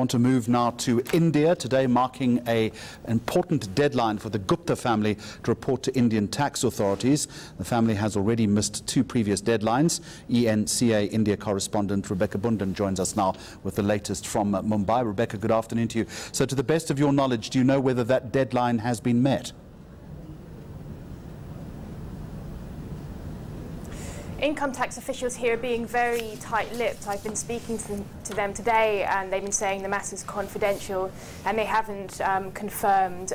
want to move now to India, today marking an important deadline for the Gupta family to report to Indian tax authorities. The family has already missed two previous deadlines. eNCA India correspondent Rebecca Bundhun joins us now with the latest from Mumbai. Rebecca, good afternoon to you. So to the best of your knowledge, do you know whether that deadline has been met? Income tax officials here are being very tight-lipped. I've been speaking to them today, and they've been saying the matter's confidential, and they haven't confirmed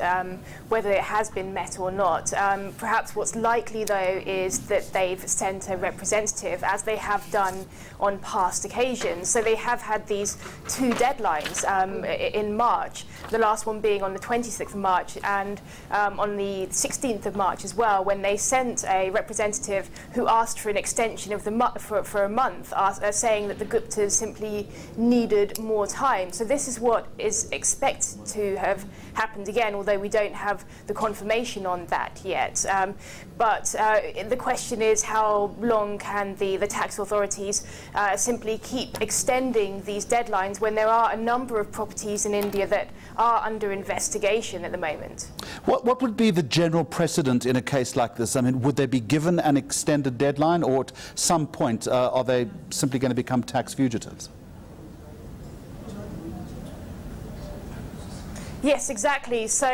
whether it has been met or not. Perhaps what's likely, though, is that they've sent a representative, as they have done on past occasions. So they have had these two deadlines in March, the last one being on the 26th of March and on the 16th of March as well, when they sent a representative who asked for an extension of the for a month, saying that the Guptas simply needed more time. So this is what is expected to have happened again, although we don't have the confirmation on that yet. But the question is, how long can the tax authorities simply keep extending these deadlines when there are a number of properties in India that are under investigation at the moment? What would be the general precedent in a case like this? I mean, would they be given an extended deadline, or at some point are they simply going to become tax fugitives? Yes, exactly. So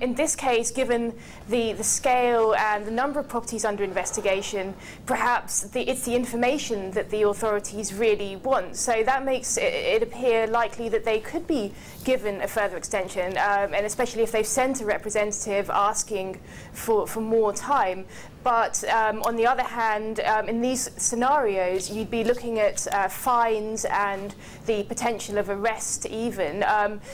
in this case, given the scale and the number of properties under investigation, perhaps it's the information that the authorities really want. So that makes it appear likely that they could be given a further extension, and especially if they've sent a representative asking for more time. But on the other hand, in these scenarios, you'd be looking at fines and the potential of arrest even.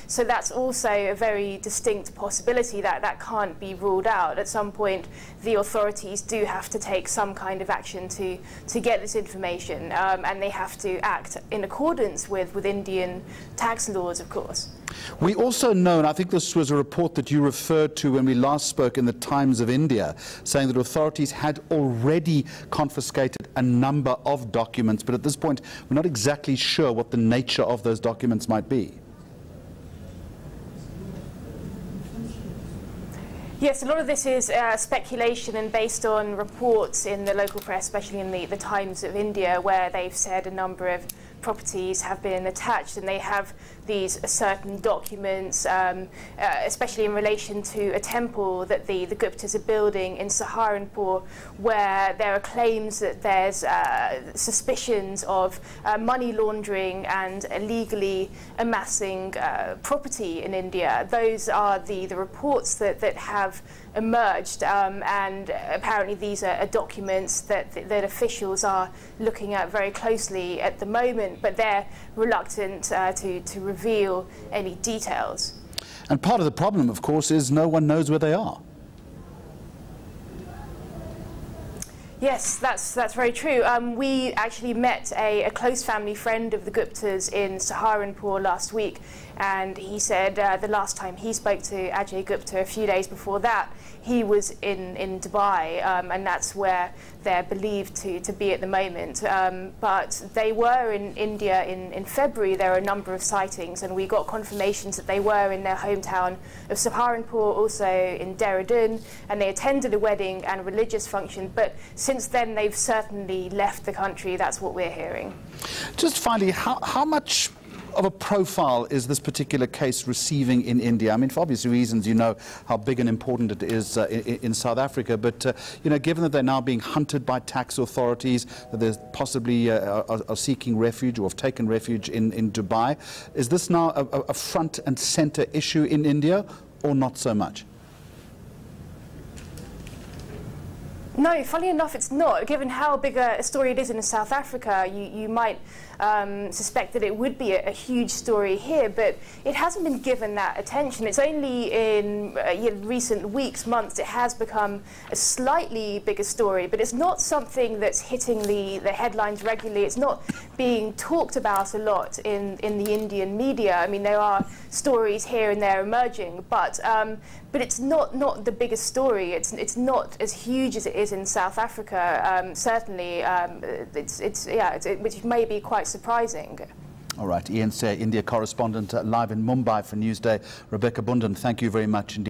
So that's also a very distinct possibility that can't be ruled out. At some point, the authorities do have to take some kind of action to get this information, and they have to act in accordance with Indian tax laws, of course. We also know, and I think this was a report that you referred to when we last spoke in the Times of India, saying that authorities had already confiscated a number of documents, but at this point we're not exactly sure what the nature of those documents might be. Yes, a lot of this is speculation and based on reports in the local press, especially in the Times of India, where they've said a number of properties have been attached and they have these certain documents, especially in relation to a temple that the Guptas are building in Saharanpur, where there are claims that there's suspicions of money laundering and illegally amassing property in India. Those are the reports that have emerged, and apparently these are documents that officials are looking at very closely at the moment, but they're reluctant to reveal any details. And part of the problem, of course, is no one knows where they are. Yes, that's very true. We actually met a close family friend of the Guptas in Saharanpur last week, and he said the last time he spoke to Ajay Gupta, a few days before that, he was in Dubai, and that's where they're believed to be at the moment. But they were in India in February. There are a number of sightings, and we got confirmations that they were in their hometown of Saharanpur, also in Dehradun, and they attended a wedding and religious function. But since then, they've certainly left the country. That's what we're hearing. Just finally, how much of a profile is this particular case receiving in India? I mean, for obvious reasons, you know how big and important it is in South Africa, but you know, given that they're now being hunted by tax authorities, that they possibly are seeking refuge or have taken refuge in Dubai, is this now a front and center issue in India, or not so much? No, funnily enough, it's not. Given how big a story it is in South Africa, you might suspect that it would be a huge story here, but it hasn't been given that attention. It's only in recent weeks, months, it has become a slightly bigger story, but it's not something that's hitting the headlines regularly. It's not being talked about a lot in the Indian media. I mean, there are stories here and there emerging, but it's not the biggest story. It's not as huge as it is in South Africa. Certainly, which may be quite surprising. All right, eNCA India correspondent live in Mumbai for Newsday, Rebecca Bundhun, thank you very much indeed.